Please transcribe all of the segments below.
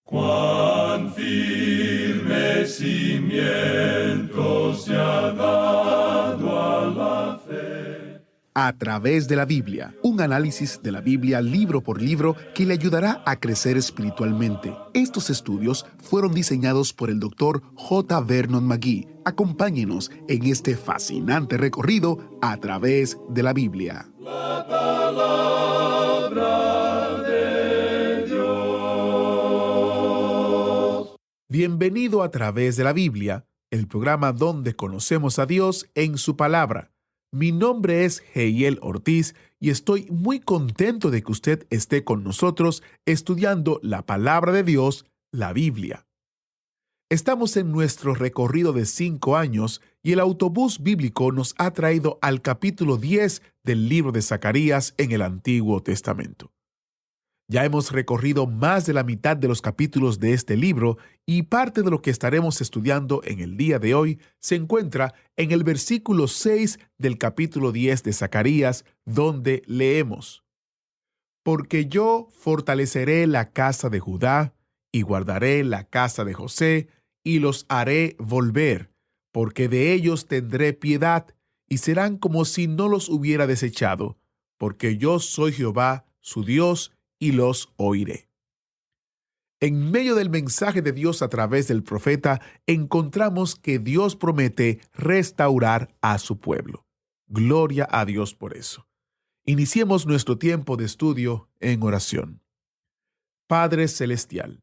Cuán firme cimiento se ha dado a la fe. A través de la Biblia, un análisis de la Biblia libro por libro que le ayudará a crecer espiritualmente. Estos estudios fueron diseñados por el Dr. J. Vernon McGee. Acompáñenos en este fascinante recorrido a través de la Biblia. La palabra de Dios. Bienvenido a través de la Biblia, el programa donde conocemos a Dios en su palabra. Mi nombre es Heiel Ortiz y estoy muy contento de que usted esté con nosotros estudiando la palabra de Dios, la Biblia. Estamos en nuestro recorrido de 5 años y el autobús bíblico nos ha traído al capítulo 10 del libro de Zacarías en el Antiguo Testamento. Ya hemos recorrido más de la mitad de los capítulos de este libro y parte de lo que estaremos estudiando en el día de hoy se encuentra en el versículo 6 del capítulo 10 de Zacarías, donde leemos: Porque yo fortaleceré la casa de Judá y guardaré la casa de José y los haré volver, porque de ellos tendré piedad y serán como si no los hubiera desechado, porque yo soy Jehová, su Dios, y los oiré. En medio del mensaje de Dios a través del profeta, encontramos que Dios promete restaurar a su pueblo. Gloria a Dios por eso. Iniciemos nuestro tiempo de estudio en oración. Padre Celestial,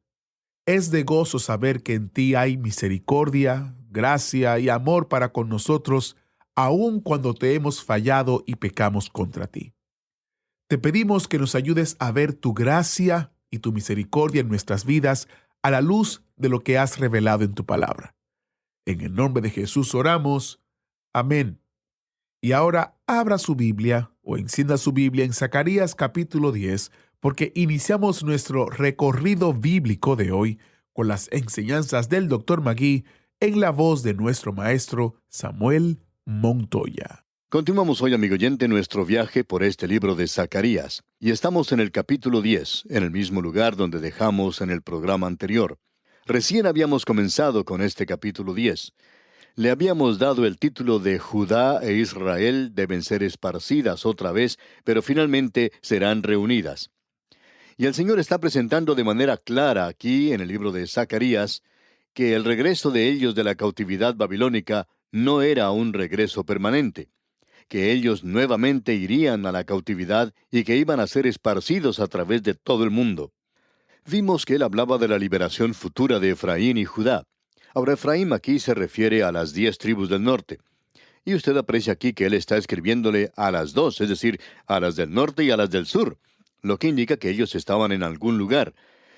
es de gozo saber que en ti hay misericordia, gracia y amor para con nosotros, aun cuando te hemos fallado y pecamos contra ti. Te pedimos que nos ayudes a ver tu gracia y tu misericordia en nuestras vidas a la luz de lo que has revelado en tu palabra. En el nombre de Jesús oramos. Amén. Y ahora abra su Biblia o encienda su Biblia en Zacarías capítulo 10, porque iniciamos nuestro recorrido bíblico de hoy con las enseñanzas del Dr. McGee en la voz de nuestro maestro Samuel Montoya. Continuamos hoy, amigo oyente, nuestro viaje por este libro de Zacarías, y estamos en el capítulo 10, en el mismo lugar donde dejamos en el programa anterior. Recién habíamos comenzado con este capítulo 10. Le habíamos dado el título de Judá e Israel deben ser esparcidas otra vez, pero finalmente serán reunidas. Y el Señor está presentando de manera clara aquí, en el libro de Zacarías, que el regreso de ellos de la cautividad babilónica no era un regreso permanente, que ellos nuevamente irían a la cautividad y que iban a ser esparcidos a través de todo el mundo. Vimos que él hablaba de la liberación futura de Efraín y Judá. Ahora, Efraín aquí se refiere a las 10 tribus del norte. Y usted aprecia aquí que él está escribiéndole a las dos, es decir, a las del norte y a las del sur, lo que indica que ellos estaban en algún lugar.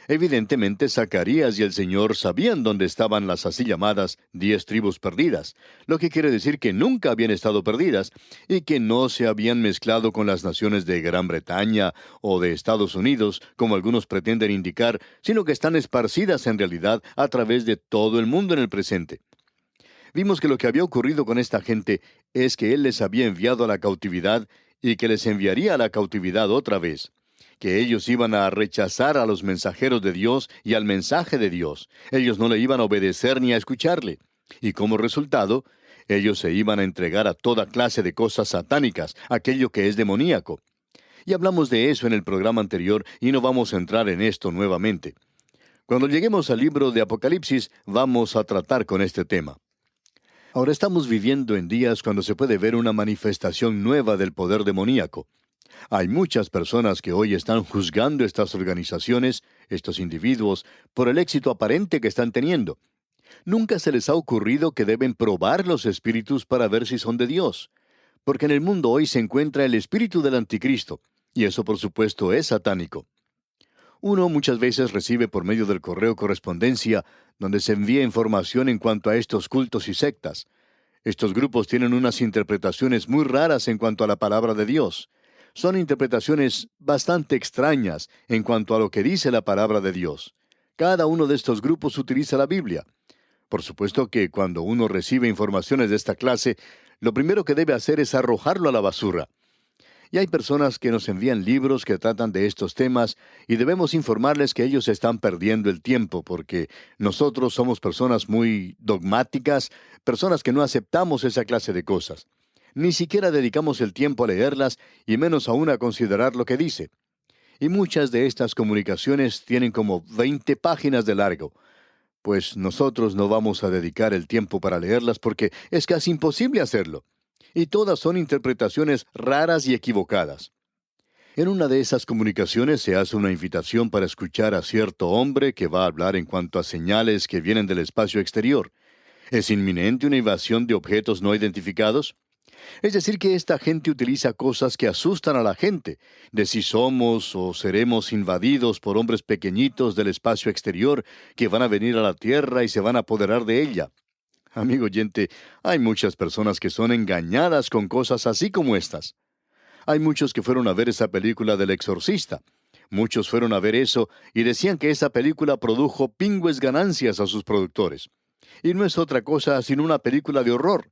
Evidentemente, Zacarías y el Señor sabían dónde estaban las así llamadas 10 tribus perdidas, lo que quiere decir que nunca habían estado perdidas y que no se habían mezclado con las naciones de Gran Bretaña o de Estados Unidos, como algunos pretenden indicar, sino que están esparcidas en realidad a través de todo el mundo en el presente. Vimos que lo que había ocurrido con esta gente es que Él les había enviado a la cautividad y que les enviaría a la cautividad otra vez, que ellos iban a rechazar a los mensajeros de Dios y al mensaje de Dios. Ellos no le iban a obedecer ni a escucharle. Y como resultado, ellos se iban a entregar a toda clase de cosas satánicas, aquello que es demoníaco. Y hablamos de eso en el programa anterior y no vamos a entrar en esto nuevamente. Cuando lleguemos al libro de Apocalipsis, vamos a tratar con este tema. Ahora estamos viviendo en días cuando se puede ver una manifestación nueva del poder demoníaco. Hay muchas personas que hoy están juzgando estas organizaciones, estos individuos, por el éxito aparente que están teniendo. Nunca se les ha ocurrido que deben probar los espíritus para ver si son de Dios, porque en el mundo hoy se encuentra el espíritu del anticristo, y eso por supuesto es satánico. Uno muchas veces recibe por medio del correo correspondencia, donde se envía información en cuanto a estos cultos y sectas. Estos grupos tienen unas interpretaciones muy raras en cuanto a la palabra de Dios. Son interpretaciones bastante extrañas en cuanto a lo que dice la palabra de Dios. Cada uno de estos grupos utiliza la Biblia. Por supuesto que cuando uno recibe informaciones de esta clase, lo primero que debe hacer es arrojarlo a la basura. Y hay personas que nos envían libros que tratan de estos temas y debemos informarles que ellos están perdiendo el tiempo porque nosotros somos personas muy dogmáticas, personas que no aceptamos esa clase de cosas. Ni siquiera dedicamos el tiempo a leerlas y menos aún a considerar lo que dice. Y muchas de estas comunicaciones tienen como 20 páginas de largo. Pues nosotros no vamos a dedicar el tiempo para leerlas porque es casi imposible hacerlo. Y todas son interpretaciones raras y equivocadas. En una de esas comunicaciones se hace una invitación para escuchar a cierto hombre que va a hablar en cuanto a señales que vienen del espacio exterior. ¿Es inminente una invasión de objetos no identificados? Es decir, que esta gente utiliza cosas que asustan a la gente, de si somos o seremos invadidos por hombres pequeñitos del espacio exterior que van a venir a la Tierra y se van a apoderar de ella. Amigo oyente, hay muchas personas que son engañadas con cosas así como estas. Hay muchos que fueron a ver esa película del exorcista. Muchos fueron a ver eso y decían que esa película produjo pingües ganancias a sus productores. Y no es otra cosa sino una película de horror.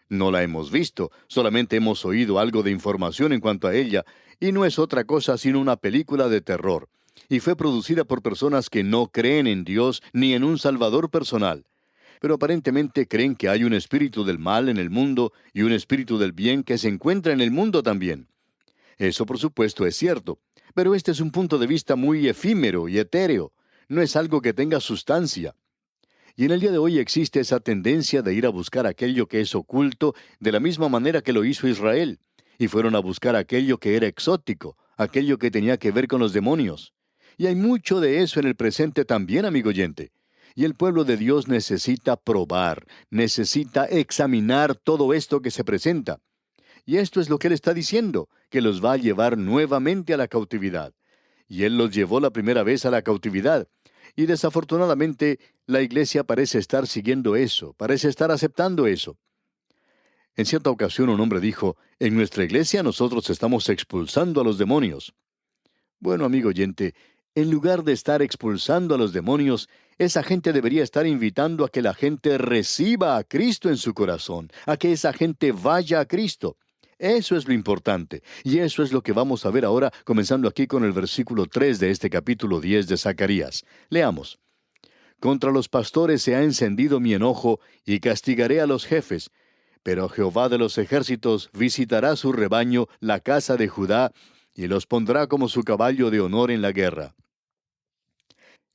No la hemos visto, solamente hemos oído algo de información en cuanto a ella, y no es otra cosa sino una película de terror. Y fue producida por personas que no creen en Dios ni en un Salvador personal. Pero aparentemente creen que hay un espíritu del mal en el mundo y un espíritu del bien que se encuentra en el mundo también. Eso por supuesto es cierto, pero este es un punto de vista muy efímero y etéreo. No es algo que tenga sustancia. Y en el día de hoy existe esa tendencia de ir a buscar aquello que es oculto de la misma manera que lo hizo Israel. Y fueron a buscar aquello que era exótico, aquello que tenía que ver con los demonios. Y hay mucho de eso en el presente también, amigo oyente. Y el pueblo de Dios necesita probar, necesita examinar todo esto que se presenta. Y esto es lo que Él está diciendo, que los va a llevar nuevamente a la cautividad. Y Él los llevó la primera vez a la cautividad. Y desafortunadamente, la iglesia parece estar siguiendo eso, parece estar aceptando eso. En cierta ocasión un hombre dijo, en nuestra iglesia nosotros estamos expulsando a los demonios. Bueno, amigo oyente, en lugar de estar expulsando a los demonios, esa gente debería estar invitando a que la gente reciba a Cristo en su corazón, a que esa gente vaya a Cristo. Eso es lo importante, y eso es lo que vamos a ver ahora, comenzando aquí con el versículo 3 de este capítulo 10 de Zacarías. Leamos. Contra los pastores se ha encendido mi enojo, y castigaré a los jefes. Pero Jehová de los ejércitos visitará su rebaño, la casa de Judá, y los pondrá como su caballo de honor en la guerra.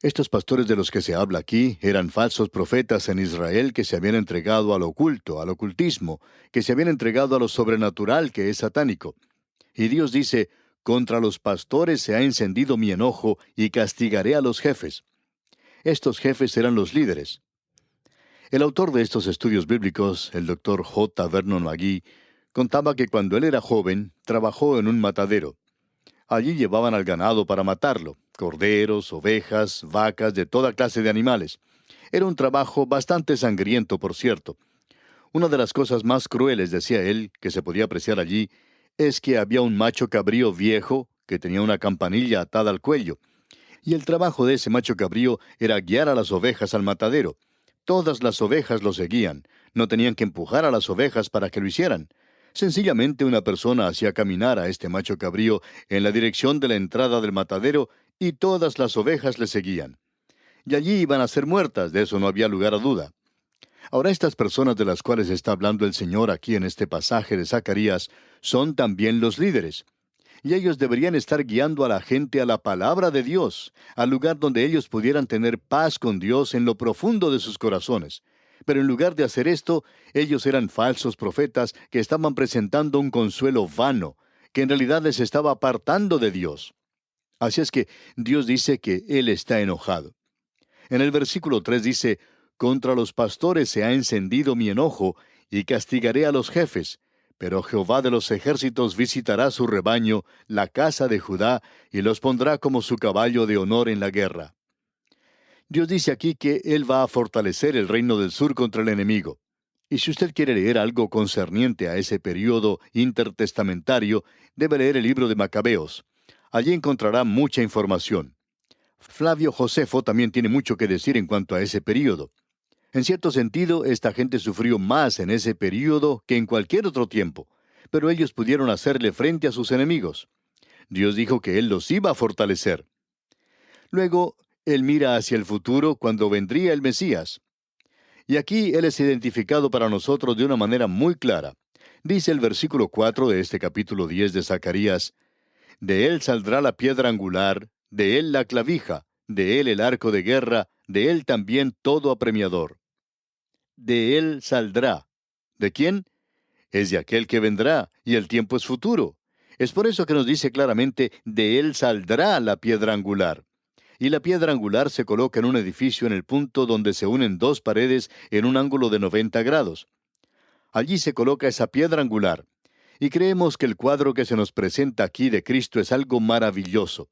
Estos pastores de los que se habla aquí eran falsos profetas en Israel que se habían entregado al oculto, al ocultismo, que se habían entregado a lo sobrenatural que es satánico. Y Dios dice, contra los pastores se ha encendido mi enojo y castigaré a los jefes. Estos jefes eran los líderes. El autor de estos estudios bíblicos, el Dr. J. Vernon McGee, contaba que cuando él era joven, trabajó en un matadero. Allí llevaban al ganado para matarlo, corderos, ovejas, vacas, de toda clase de animales. Era un trabajo bastante sangriento, por cierto. Una de las cosas más crueles, decía él, que se podía apreciar allí, es que había un macho cabrío viejo que tenía una campanilla atada al cuello. Y el trabajo de ese macho cabrío era guiar a las ovejas al matadero. Todas las ovejas lo seguían. No tenían que empujar a las ovejas para que lo hicieran. Sencillamente una persona hacía caminar a este macho cabrío en la dirección de la entrada del matadero y todas las ovejas le seguían. Y allí iban a ser muertas, de eso no había lugar a duda. Ahora estas personas de las cuales está hablando el Señor aquí en este pasaje de Zacarías son también los líderes. Y ellos deberían estar guiando a la gente a la palabra de Dios, al lugar donde ellos pudieran tener paz con Dios en lo profundo de sus corazones. Pero en lugar de hacer esto, ellos eran falsos profetas que estaban presentando un consuelo vano, que en realidad les estaba apartando de Dios. Así es que Dios dice que Él está enojado. En el versículo 3 dice, contra los pastores se ha encendido mi enojo, y castigaré a los jefes, pero Jehová de los ejércitos visitará su rebaño, la casa de Judá, y los pondrá como su caballo de honor en la guerra. Dios dice aquí que Él va a fortalecer el reino del sur contra el enemigo. Y si usted quiere leer algo concerniente a ese período intertestamentario, debe leer el libro de Macabeos. Allí encontrará mucha información. Flavio Josefo también tiene mucho que decir en cuanto a ese período. En cierto sentido, esta gente sufrió más en ese período que en cualquier otro tiempo. pero ellos pudieron hacerle frente a sus enemigos. Dios dijo que Él los iba a fortalecer. Luego, Él mira hacia el futuro cuando vendría el Mesías. Y aquí Él es identificado para nosotros de una manera muy clara. Dice el versículo 4 de este capítulo 10 de Zacarías: de Él saldrá la piedra angular, de Él la clavija, de Él el arco de guerra, de Él también todo apremiador. De Él saldrá. ¿De quién? Es de aquel que vendrá, y el tiempo es futuro. Es por eso que nos dice claramente: de Él saldrá la piedra angular. Y la piedra angular se coloca en un edificio en el punto donde se unen dos paredes en un ángulo de 90 grados. Allí se coloca esa piedra angular. Y creemos que el cuadro que se nos presenta aquí de Cristo es algo maravilloso.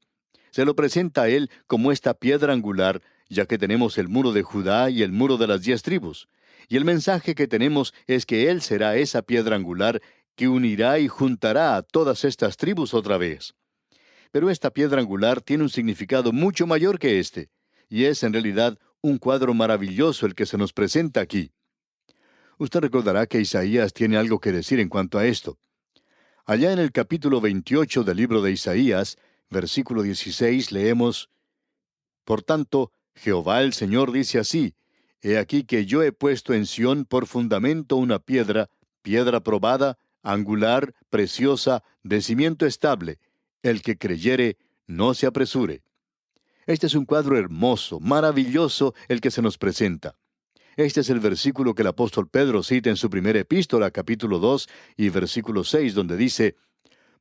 Se lo presenta a Él como esta piedra angular, ya que tenemos el muro de Judá y el muro de las 10 tribus. Y el mensaje que tenemos es que Él será esa piedra angular que unirá y juntará a todas estas tribus otra vez. Pero esta piedra angular tiene un significado mucho mayor que este, y es en realidad un cuadro maravilloso el que se nos presenta aquí. Usted recordará que Isaías tiene algo que decir en cuanto a esto. Allá en el capítulo 28 del libro de Isaías, versículo 16, leemos: por tanto, Jehová el Señor dice así: he aquí que yo he puesto en Sión por fundamento una piedra, piedra probada, angular, preciosa, de cimiento estable. El que creyere, no se apresure. Este es un cuadro hermoso, maravilloso, el que se nos presenta. Este es el versículo que el apóstol Pedro cita en su primera epístola, capítulo 2 y versículo 6, donde dice: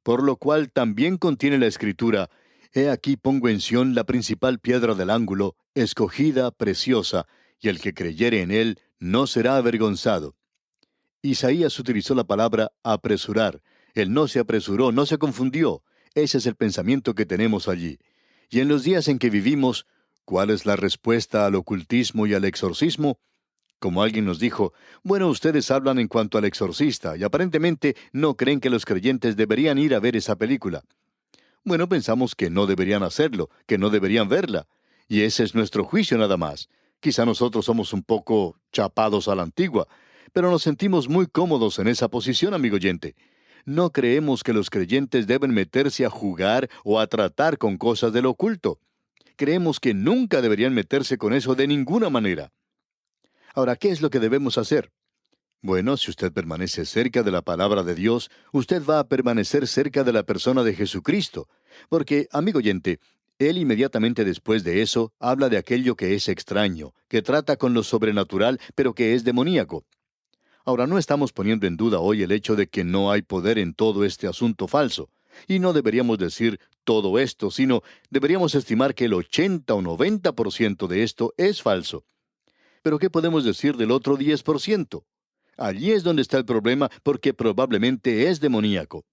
por lo cual también contiene la Escritura: he aquí pongo en Sión la principal piedra del ángulo, escogida, preciosa, y el que creyere en él no será avergonzado. Isaías utilizó la palabra apresurar. Él no se apresuró, no se confundió. Ese es el pensamiento que tenemos allí. Y en los días en que vivimos, ¿cuál es la respuesta al ocultismo y al exorcismo? Como alguien nos dijo: bueno, ustedes hablan en cuanto al exorcista, y aparentemente no creen que los creyentes deberían ir a ver esa película. Bueno, pensamos que no deberían hacerlo, que no deberían verla. Y ese es nuestro juicio nada más. Quizá nosotros somos un poco chapados a la antigua, pero nos sentimos muy cómodos en esa posición, amigo oyente. No creemos que los creyentes deben meterse a jugar o a tratar con cosas del oculto. Creemos que nunca deberían meterse con eso de ninguna manera. Ahora, ¿qué es lo que debemos hacer? Bueno, si usted permanece cerca de la palabra de Dios, usted va a permanecer cerca de la persona de Jesucristo. Porque, amigo oyente, Él inmediatamente después de eso habla de aquello que es extraño, que trata con lo sobrenatural, pero que es demoníaco. Ahora, no estamos poniendo en duda hoy el hecho de que no hay poder en todo este asunto falso. Y no deberíamos decir todo esto, sino deberíamos estimar que el 80 o 90% de esto es falso. Pero ¿qué podemos decir del otro 10%? Allí es donde está el problema, porque probablemente es demoníaco.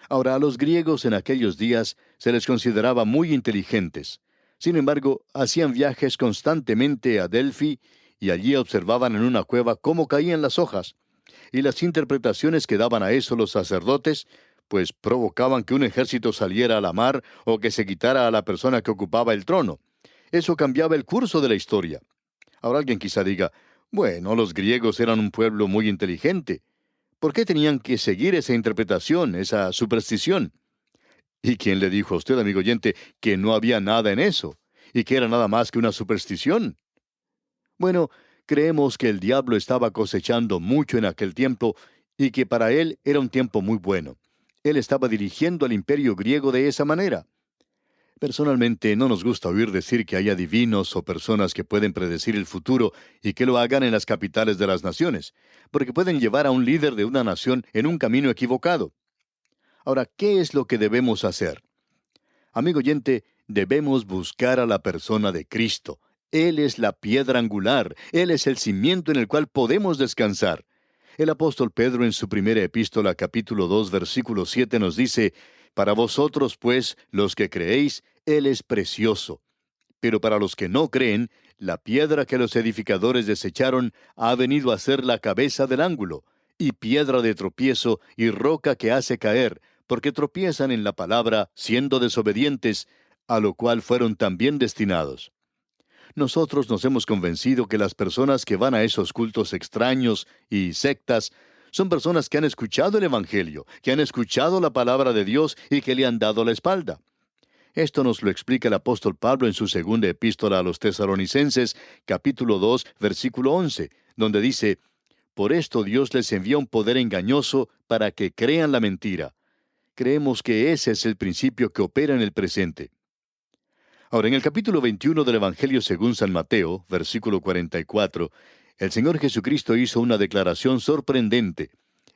Ahora, a los griegos en aquellos días se les consideraba muy inteligentes. Sin embargo, hacían viajes constantemente a Delfi, y allí observaban en una cueva cómo caían las hojas. Y las interpretaciones que daban a eso los sacerdotes, pues provocaban que un ejército saliera a la mar o que se quitara a la persona que ocupaba el trono. Eso cambiaba el curso de la historia. Ahora alguien quizá diga: bueno, los griegos eran un pueblo muy inteligente. ¿Por qué tenían que seguir esa interpretación, esa superstición? ¿Y quién le dijo a usted, amigo oyente, que no había nada en eso, y que era nada más que una superstición? Bueno, creemos que el diablo estaba cosechando mucho en aquel tiempo, y que para él era un tiempo muy bueno. Él estaba dirigiendo al imperio griego de esa manera. Personalmente, no nos gusta oír decir que hay adivinos o personas que pueden predecir el futuro y que lo hagan en las capitales de las naciones, porque pueden llevar a un líder de una nación en un camino equivocado. Ahora, ¿qué es lo que debemos hacer? Amigo oyente, debemos buscar a la persona de Cristo. Él es la piedra angular, Él es el cimiento en el cual podemos descansar. El apóstol Pedro en su primera epístola, capítulo 2, versículo 7 nos dice: para vosotros, pues, los que creéis, Él es precioso. Pero para los que no creen, la piedra que los edificadores desecharon ha venido a ser la cabeza del ángulo, y piedra de tropiezo y roca que hace caer, porque tropiezan en la palabra, siendo desobedientes, a lo cual fueron también destinados. Nosotros nos hemos convencido que las personas que van a esos cultos extraños y sectas Son personas que han escuchado el Evangelio, que han escuchado la palabra de Dios y que le han dado la espalda. Esto nos lo explica el apóstol Pablo en su segunda epístola a los Tesalonicenses, capítulo 2, versículo 11, donde dice: Por esto Dios les envía un poder engañoso para que crean la mentira. Creemos que ese es el principio que opera en el presente. Ahora, en el capítulo 21 del Evangelio según San Mateo, versículo 44, el Señor Jesucristo hizo una declaración sorprendente.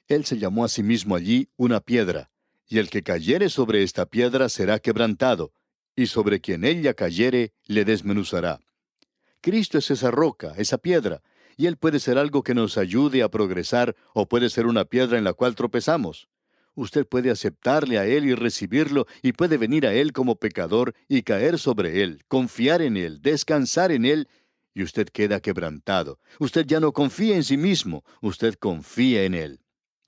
Él se llamó a sí mismo allí una piedra, y el que cayere sobre esta piedra será quebrantado, y sobre quien ella cayere le desmenuzará. Cristo es esa roca, esa piedra, y Él puede ser algo que nos ayude a progresar, o puede ser una piedra en la cual tropezamos. Usted puede aceptarle a Él y recibirlo, y puede venir a Él como pecador y caer sobre Él, confiar en Él, descansar en Él, y usted queda quebrantado. Usted ya no confía en sí mismo, usted confía en Él.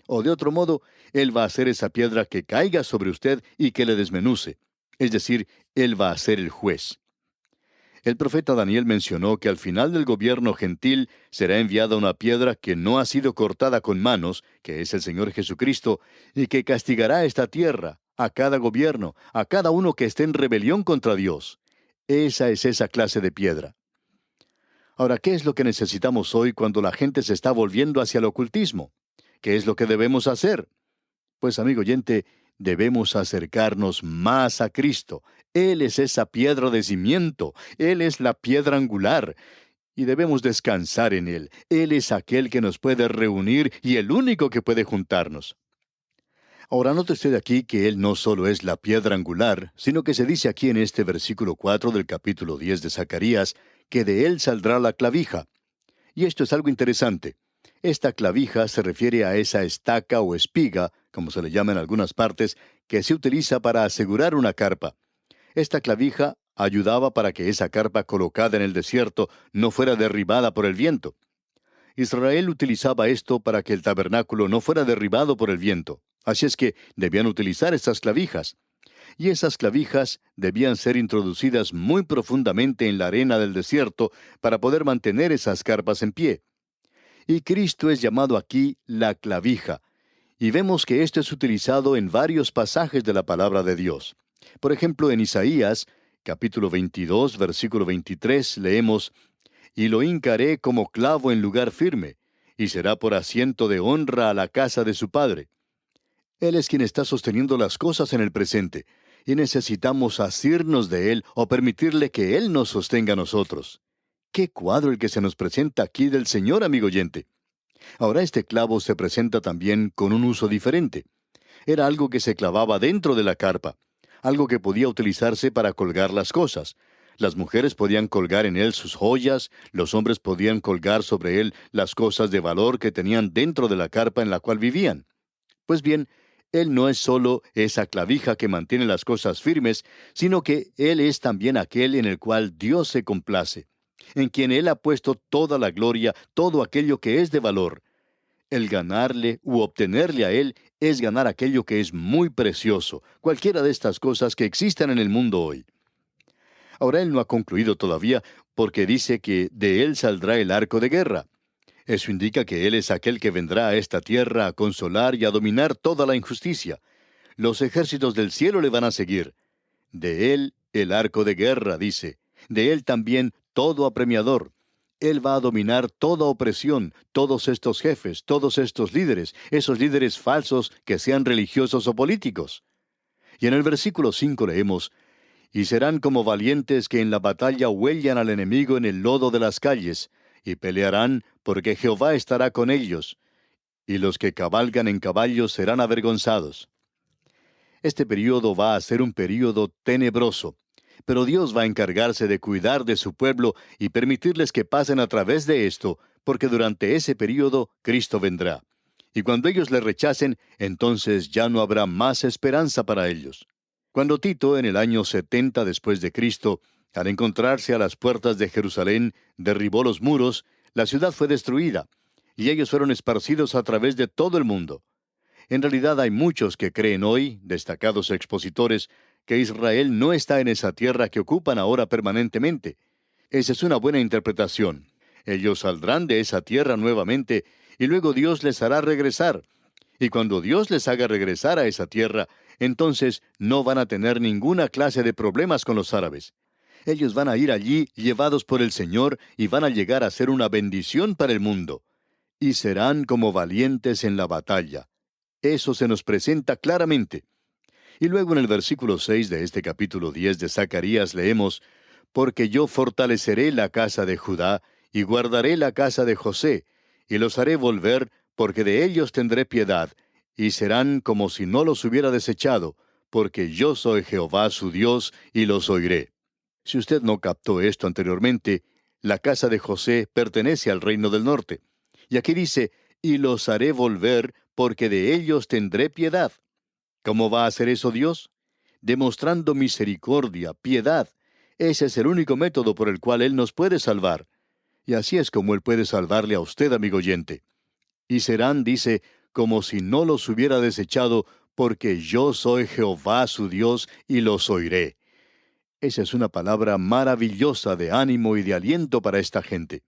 O de otro modo, Él va a ser esa piedra que caiga sobre usted y que le desmenuce. Es decir, Él va a ser el juez. El profeta Daniel mencionó que al final del gobierno gentil será enviada una piedra que no ha sido cortada con manos, que es el Señor Jesucristo, y que castigará a esta tierra, a cada gobierno, a cada uno que esté en rebelión contra Dios. Esa es esa clase de piedra. Ahora, ¿qué es lo que necesitamos hoy cuando la gente se está volviendo hacia el ocultismo? ¿Qué es lo que debemos hacer? Pues, amigo oyente, debemos acercarnos más a Cristo. Él es esa piedra de cimiento, Él es la piedra angular, y debemos descansar en Él. Él es aquel que nos puede reunir y el único que puede juntarnos. Ahora, note usted aquí que Él no solo es la piedra angular, sino que se dice aquí en este versículo 4 del capítulo 10 de Zacarías, que de Él saldrá la clavija. Y esto es algo interesante. Esta clavija se refiere a esa estaca o espiga, como se le llama en algunas partes, que se utiliza para asegurar una carpa. Esta clavija ayudaba para que esa carpa colocada en el desierto no fuera derribada por el viento. Israel utilizaba esto para que el tabernáculo no fuera derribado por el viento. Así es que debían utilizar estas clavijas. Y esas clavijas debían ser introducidas muy profundamente en la arena del desierto para poder mantener esas carpas en pie. Y Cristo es llamado aquí la clavija. Y vemos que esto es utilizado en varios pasajes de la palabra de Dios. Por ejemplo, en Isaías, capítulo 22, versículo 23, leemos: Y lo hincaré como clavo en lugar firme, y será por asiento de honra a la casa de su padre. Él es quien está sosteniendo las cosas en el presente, y necesitamos asirnos de Él o permitirle que Él nos sostenga a nosotros. ¡Qué cuadro el que se nos presenta aquí del Señor, amigo oyente! Ahora este clavo se presenta también con un uso diferente. Era algo que se clavaba dentro de la carpa, algo que podía utilizarse para colgar las cosas. Las mujeres podían colgar en él sus joyas, los hombres podían colgar sobre él las cosas de valor que tenían dentro de la carpa en la cual vivían. Pues bien, Él no es solo esa clavija que mantiene las cosas firmes, sino que Él es también aquel en el cual Dios se complace, en quien Él ha puesto toda la gloria, todo aquello que es de valor. El ganarle u obtenerle a Él es ganar aquello que es muy precioso, cualquiera de estas cosas que existan en el mundo hoy. Ahora Él no ha concluido todavía, porque dice que de Él saldrá el arco de guerra. Eso indica que Él es aquel que vendrá a esta tierra a consolar y a dominar toda la injusticia. Los ejércitos del cielo le van a seguir. De Él el arco de guerra, dice. De Él también todo apremiador. Él va a dominar toda opresión, todos estos jefes, todos estos líderes, esos líderes falsos que sean religiosos o políticos. Y en el versículo 5 leemos: Y serán como valientes que en la batalla huellan al enemigo en el lodo de las calles, y pelearán, porque Jehová estará con ellos, y los que cabalgan en caballos serán avergonzados. Este período va a ser un período tenebroso, pero Dios va a encargarse de cuidar de su pueblo y permitirles que pasen a través de esto, porque durante ese período Cristo vendrá. Y cuando ellos le rechacen, entonces ya no habrá más esperanza para ellos. Cuando Tito, en el año 70 después de Cristo, al encontrarse a las puertas de Jerusalén, derribó los muros, la ciudad fue destruida, y ellos fueron esparcidos a través de todo el mundo. En realidad hay muchos que creen hoy, destacados expositores, que Israel no está en esa tierra que ocupan ahora permanentemente. Esa es una buena interpretación. Ellos saldrán de esa tierra nuevamente, y luego Dios les hará regresar. Y cuando Dios les haga regresar a esa tierra, entonces no van a tener ninguna clase de problemas con los árabes. Ellos van a ir allí llevados por el Señor y van a llegar a ser una bendición para el mundo. Y serán como valientes en la batalla. Eso se nos presenta claramente. Y luego en el versículo 6 de este capítulo 10 de Zacarías leemos, «Porque yo fortaleceré la casa de Judá, y guardaré la casa de José, y los haré volver, porque de ellos tendré piedad, y serán como si no los hubiera desechado, porque yo soy Jehová su Dios, y los oiré». Si usted no captó esto anteriormente, la casa de José pertenece al reino del norte. Y aquí dice, «Y los haré volver, porque de ellos tendré piedad». ¿Cómo va a hacer eso Dios? Demostrando misericordia, piedad. Ese es el único método por el cual Él nos puede salvar. Y así es como Él puede salvarle a usted, amigo oyente. Y serán, dice, como si no los hubiera desechado, porque yo soy Jehová su Dios, y los oiré. Esa es una palabra maravillosa de ánimo y de aliento para esta gente.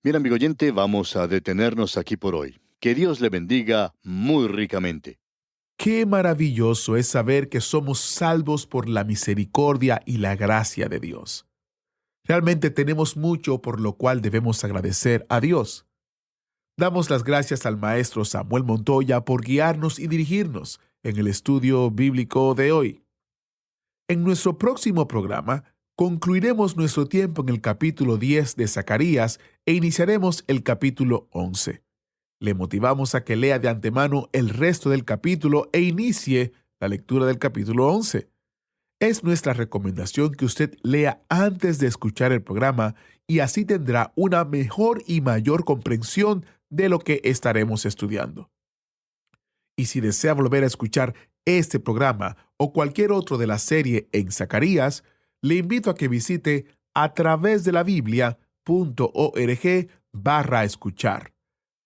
Bien, amigo oyente, vamos a detenernos aquí por hoy. Que Dios le bendiga muy ricamente. Qué maravilloso es saber que somos salvos por la misericordia y la gracia de Dios. Realmente tenemos mucho por lo cual debemos agradecer a Dios. Damos las gracias al maestro Samuel Montoya por guiarnos y dirigirnos en el estudio bíblico de hoy. En nuestro próximo programa, concluiremos nuestro tiempo en el capítulo 10 de Zacarías e iniciaremos el capítulo 11. Le motivamos a que lea de antemano el resto del capítulo e inicie la lectura del capítulo 11. Es nuestra recomendación que usted lea antes de escuchar el programa y así tendrá una mejor y mayor comprensión de lo que estaremos estudiando. Y si desea volver a escuchar este programa o cualquier otro de la serie en Zacarías, le invito a que visite a través de la Biblia.org/escuchar.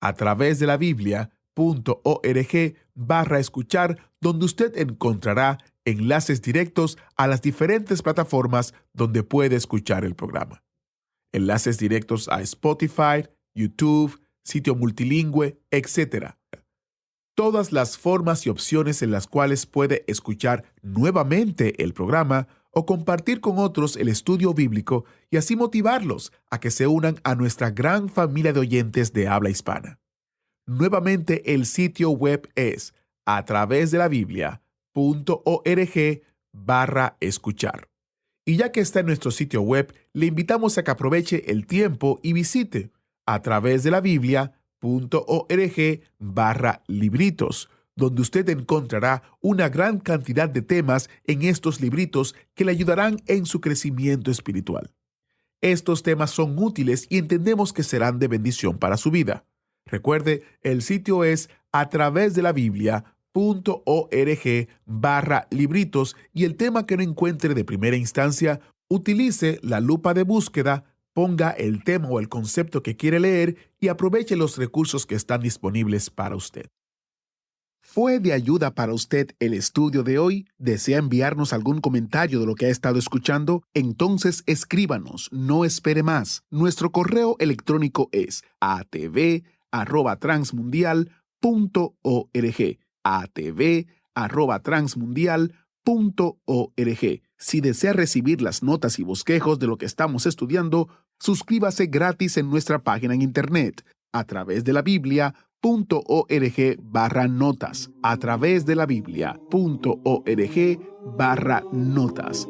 A través de la Biblia.org/escuchar, donde usted encontrará enlaces directos a las diferentes plataformas donde puede escuchar el programa. Enlaces directos a Spotify, YouTube, sitio multilingüe, etc. Todas las formas y opciones en las cuales puede escuchar nuevamente el programa o compartir con otros el estudio bíblico y así motivarlos a que se unan a nuestra gran familia de oyentes de habla hispana. Nuevamente el sitio web es a través de la Biblia.org/escuchar. Y ya que está en nuestro sitio web, le invitamos a que aproveche el tiempo y visite a través de la Biblia.org/libritos, donde usted encontrará una gran cantidad de temas en estos libritos que le ayudarán en su crecimiento espiritual. Estos temas son útiles y entendemos que serán de bendición para su vida. Recuerde, el sitio es a través de la Biblia.org/libritos y el tema que no encuentre de primera instancia, utilice la lupa de búsqueda, ponga el tema o el concepto que quiere leer y aproveche los recursos que están disponibles para usted. ¿Fue de ayuda para usted el estudio de hoy? ¿Desea enviarnos algún comentario de lo que ha estado escuchando? Entonces escríbanos, no espere más. Nuestro correo electrónico es atv@transmundial.org. atv@transmundial.org. Si desea recibir las notas y bosquejos de lo que estamos estudiando, suscríbase gratis en nuestra página en internet a través de la Biblia.org/notas. A través de la Biblia.org/notas.